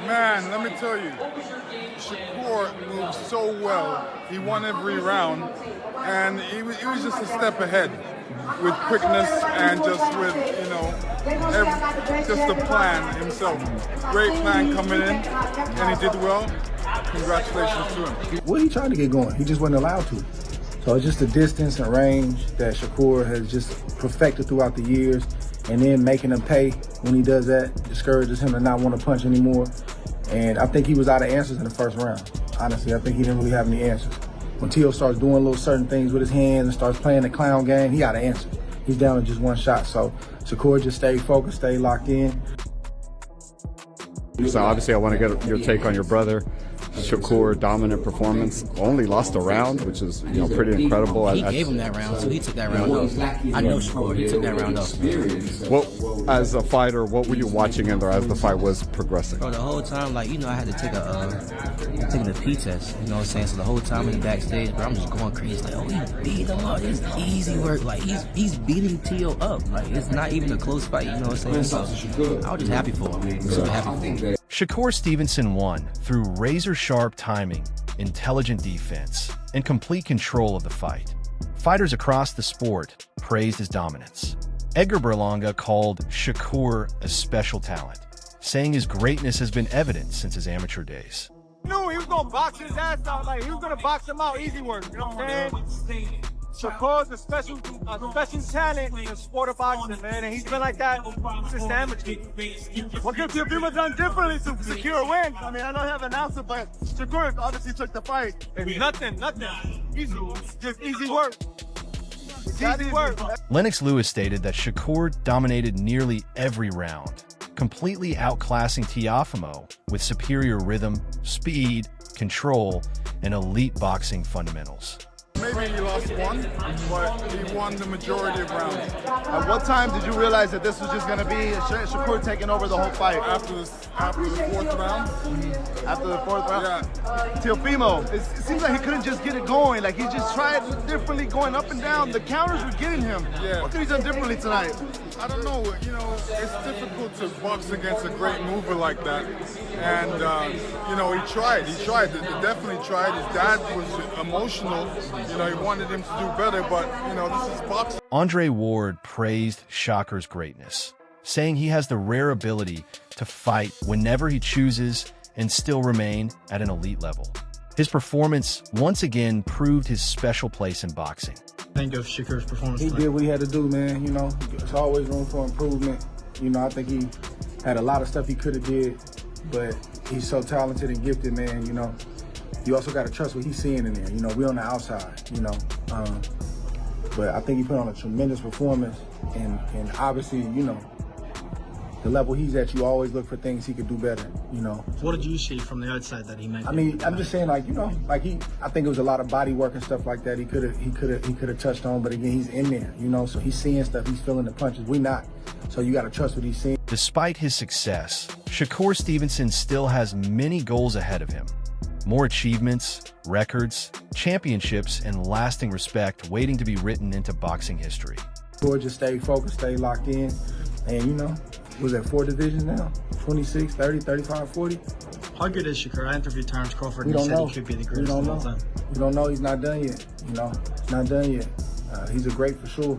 Man, let me tell you, Shakur moved so well. He won every round, and he was just a step ahead with quickness and just with, just the plan himself. Great plan coming in, and he did well. Congratulations to him. Well, he tried to get going. He just wasn't allowed to. So it's just the distance and range that Shakur has just perfected throughout the years, and then making him pay when he does that discourages him to not want to punch anymore. And I think he was out of answers in the first round. Honestly, I think he didn't really have any answers. When Tio starts doing little certain things with his hands and starts playing the clown game, he out of answers. He's down to just one shot. So Shakur just stayed focused, stayed locked in. So obviously I want to get your take on your brother. Shakur, dominant performance, only lost a round, which is pretty incredible. He gave him that round, so he took that round off. I know Shakur, he took that round off. Well, as a fighter, what were you watching in there as the fight was progressing? Bro, the whole time, I had to take taking a P test, you know what I'm saying? So the whole time in the backstage, bro, I'm just going crazy. He beat him up. It's easy work. He's beating Tio up. It's not even a close fight, you know what I'm saying? So I was just happy for him. Super happy for him. Shakur Stevenson won through razor-sharp timing, intelligent defense, and complete control of the fight. Fighters across the sport praised his dominance. Edgar Berlanga called Shakur a special talent, saying his greatness has been evident since his amateur days. He knew he was going to box his ass out. He was going to box him out, easy work. You know what I'm saying? Shakur's a special talent in the sport of boxing, man, and he's been like that since the amateur. What could Teofimo done differently to secure a win? I mean, I don't have an answer, but Shakur obviously took the fight. It's nothing. Easy, just easy work. It's easy work. Lennox Lewis stated that Shakur dominated nearly every round, completely outclassing Teofimo with superior rhythm, speed, control, and elite boxing fundamentals. Maybe he lost one, but he won the majority of rounds. At what time did you realize that this was just going to be Shakur taking over the whole fight? After the fourth round. After the fourth round? Yeah. Teofimo, it seems like he couldn't just get it going. He just tried differently going up and down. The counters were getting him. Yeah. What could he done differently tonight? I don't know. It's difficult to box against a great mover like that. And, he tried. He definitely tried. His dad was emotional. He wanted him to do better, but, this is boxing. Andre Ward praised Shakur's greatness, saying he has the rare ability to fight whenever he chooses and still remain at an elite level. His performance once again proved his special place in boxing. Think of Shakur's performance. He did what he had to do, man. There's always room for improvement. I think he had a lot of stuff he could have did, but he's so talented and gifted, man. You also got to trust what he's seeing in there. We're on the outside, but I think he put on a tremendous performance, and obviously, the level he's at, you always look for things he could do better, What did you see from the outside that he made? I mean, I'm just saying, I think it was a lot of body work and stuff like that. He could have touched on, but again, he's in there, so he's seeing stuff, he's feeling the punches. We not, so you got to trust what he's seeing. Despite his success, Shakur Stevenson still has many goals ahead of him. More achievements, records, championships, and lasting respect waiting to be written into boxing history. Shakur just stayed focused, stayed locked in, and was at 4 divisions now? 26, 30, 35, 40? How good is Shakur? I interviewed Terrence Crawford We and he don't said know. he could be the greatest of all time. We don't know. He's not done yet. He's not done yet. He's a great for sure.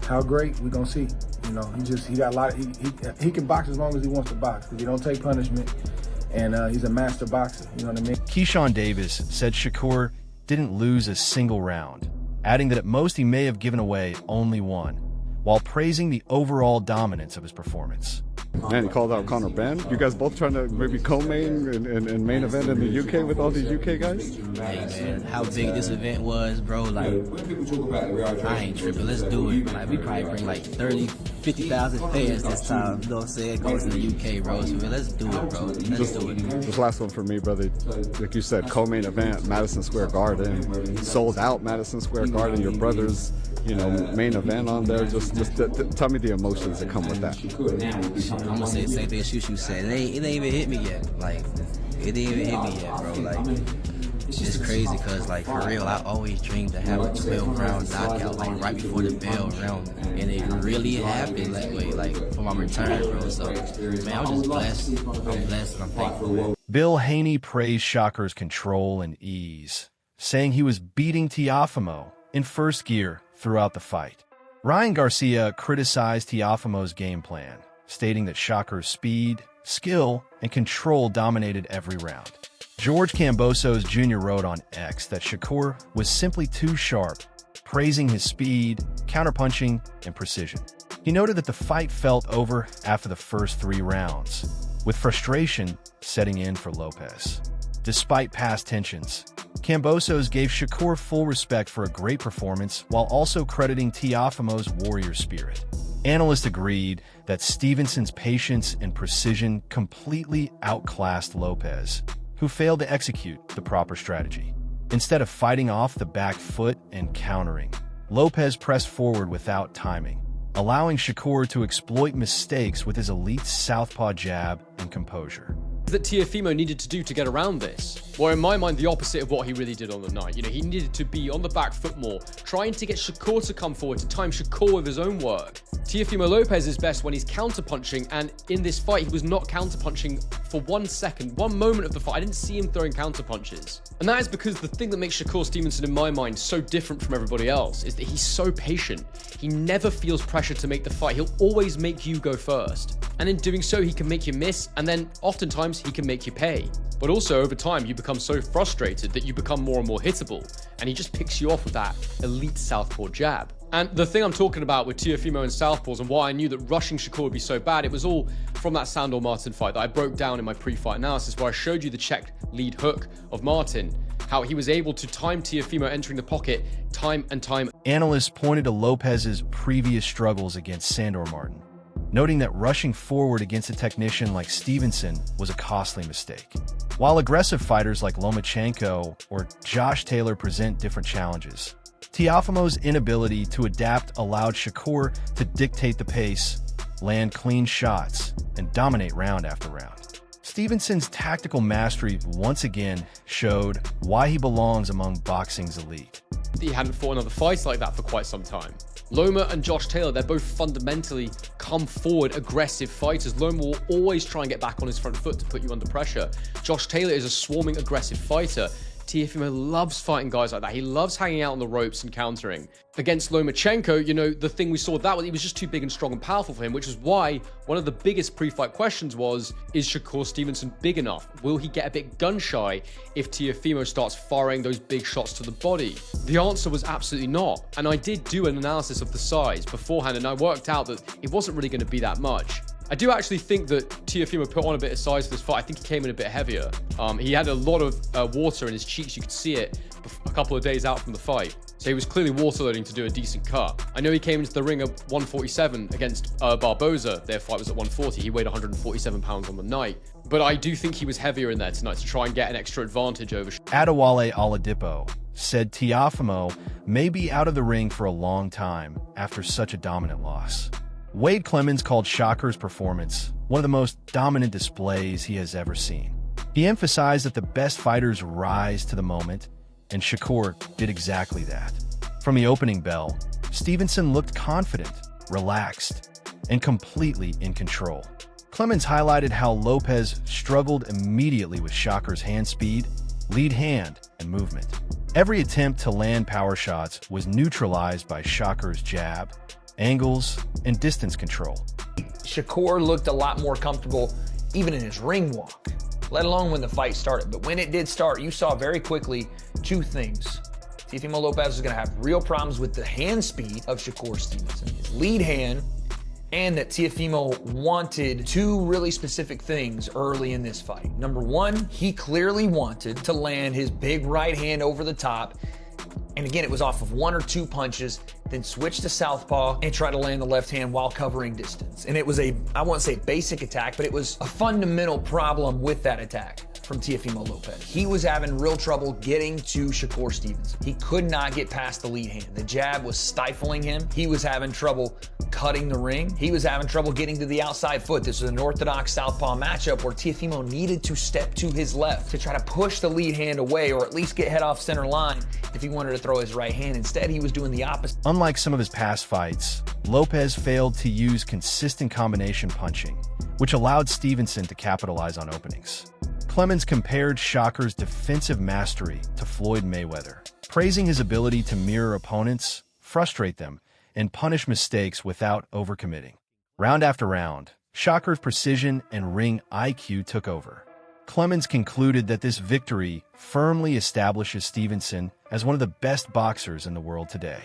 How great? We're going to see. He got a lot of, he can box as long as he wants to box because he don't take punishment, and he's a master boxer. You know what I mean? Keyshawn Davis said Shakur didn't lose a single round, adding that at most he may have given away only one, while praising the overall dominance of his performance. Man, he called out Conor Ben. You guys both trying to maybe co-main and main event in the UK with all these UK guys? Hey, man, how big this event was, bro. I ain't tripping. Let's do it. We probably bring 30, 50,000 fans this time. You know what I'm saying? Goes to the UK, bro. So, let's do it, bro. Let's do it. This last one for me, brother. Like you said, co-main event, Madison Square Garden. Sold out Madison Square Garden. Your brother's, main event on there. Just tell me the emotions that come with that. I'm gonna say the same thing as Shushu said. It ain't even hit me yet. It didn't even hit me yet, bro. It's crazy because, like, for real, I always dreamed to have a 12-round knockout, like, right before the bell rung. And it really happened that way, like, for my return, bro. So, man, I'm just blessed. I'm blessed and I'm thankful. Bill Haney praised Shakur's control and ease, saying he was beating Teofimo in first gear throughout the fight. Ryan Garcia criticized Teofimo's game plan, stating that Shakur's speed, skill, and control dominated every round. George Kambosos Jr. wrote on X that Shakur was simply too sharp, praising his speed, counterpunching, and precision. He noted that the fight felt over after the first 3 rounds, with frustration setting in for Lopez. Despite past tensions, Kambosos gave Shakur full respect for a great performance while also crediting Teofimo's warrior spirit. Analysts agreed that Stevenson's patience and precision completely outclassed Lopez, who failed to execute the proper strategy. Instead of fighting off the back foot and countering, Lopez pressed forward without timing, allowing Shakur to exploit mistakes with his elite southpaw jab and composure. That Teofimo needed to do to get around this? Well, in my mind, the opposite of what he really did on the night. You know, he needed to be on the back foot more, trying to get Shakur to come forward, to time Shakur with his own work. Teofimo Lopez is best when he's counterpunching, and in this fight, he was not counterpunching for 1 second, 1 moment of the fight. I didn't see him throwing counterpunches. And that is because the thing that makes Shakur Stevenson, in my mind, so different from everybody else is that he's so patient. He never feels pressure to make the fight. He'll always make you go first. And in doing so, he can make you miss, and then oftentimes he can make you pay. But also, over time, you become so frustrated that you become more and more hittable, and he just picks you off with that elite southpaw jab. And the thing I'm talking about with Teofimo and southpaws and why I knew that rushing Shakur would be so bad, it was all from that Sandor Martin fight that I broke down in my pre-fight analysis, where I showed you the check lead hook of Martin, how he was able to time Teofimo entering the pocket time and time. Analysts pointed to Lopez's previous struggles against Sandor Martin, noting that rushing forward against a technician like Stevenson was a costly mistake. While aggressive fighters like Lomachenko or Josh Taylor present different challenges, Teofimo's inability to adapt allowed Shakur to dictate the pace, land clean shots, and dominate round after round. Stevenson's tactical mastery once again showed why he belongs among boxing's elite. He hadn't fought another fight like that for quite some time. Loma and Josh Taylor, they're both fundamentally come forward aggressive fighters. Loma will always try and get back on his front foot to put you under pressure. Josh Taylor is a swarming aggressive fighter. Teofimo loves fighting guys like that. He loves hanging out on the ropes and countering. Against Lomachenko, you know, the thing we saw that was he was just too big and strong and powerful for him, which is why one of the biggest pre-fight questions was, is Shakur Stevenson big enough? Will he get a bit gun-shy if Teofimo starts firing those big shots to the body? The answer was absolutely not. And I did do an analysis of the size beforehand, and I worked out that it wasn't really going to be that much. I do actually think that Teofimo put on a bit of size for this fight. I think he came in a bit heavier. He had a lot of water in his cheeks. You could see it a couple of days out from the fight. So he was clearly water loading to do a decent cut. I know he came into the ring at 147 against Barboza. Their fight was at 140. He weighed 147 pounds on the night. But I do think he was heavier in there tonight to try and get an extra advantage over. Adewale Oladipo said Teofimo may be out of the ring for a long time after such a dominant loss. Wade Clemens called Shakur's performance one of the most dominant displays he has ever seen. He emphasized that the best fighters rise to the moment, and Shakur did exactly that. From the opening bell, Stevenson looked confident, relaxed, and completely in control. Clemens highlighted how Lopez struggled immediately with Shakur's hand speed, lead hand, and movement. Every attempt to land power shots was neutralized by Shakur's jab, angles, and distance control. Shakur looked a lot more comfortable even in his ring walk, let alone when the fight started. But when it did start, you saw very quickly 2 things. Teofimo Lopez is going to have real problems with the hand speed of Shakur Stevenson, his lead hand, and that Teofimo wanted 2 really specific things early in this fight. Number 1, he clearly wanted to land his big right hand over the top. And again, it was off of 1 or 2 punches, then switch to southpaw and try to land the left hand while covering distance. And it was I won't say basic attack, but it was a fundamental problem with that attack from Teofimo Lopez. He was having real trouble getting to Shakur Stevenson. He could not get past the lead hand. The jab was stifling him. He was having trouble cutting the ring. He was having trouble getting to the outside foot. This was an orthodox southpaw matchup where Teofimo needed to step to his left to try to push the lead hand away, or at least get head off center line if he wanted to throw his right hand. Instead, he was doing the opposite. Unlike some of his past fights, Lopez failed to use consistent combination punching, which allowed Stevenson to capitalize on openings. Clemens compared Shakur's defensive mastery to Floyd Mayweather, praising his ability to mirror opponents, frustrate them, and punish mistakes without overcommitting. Round after round, Shakur's precision and ring IQ took over. Clemens concluded that this victory firmly establishes Stevenson as one of the best boxers in the world today.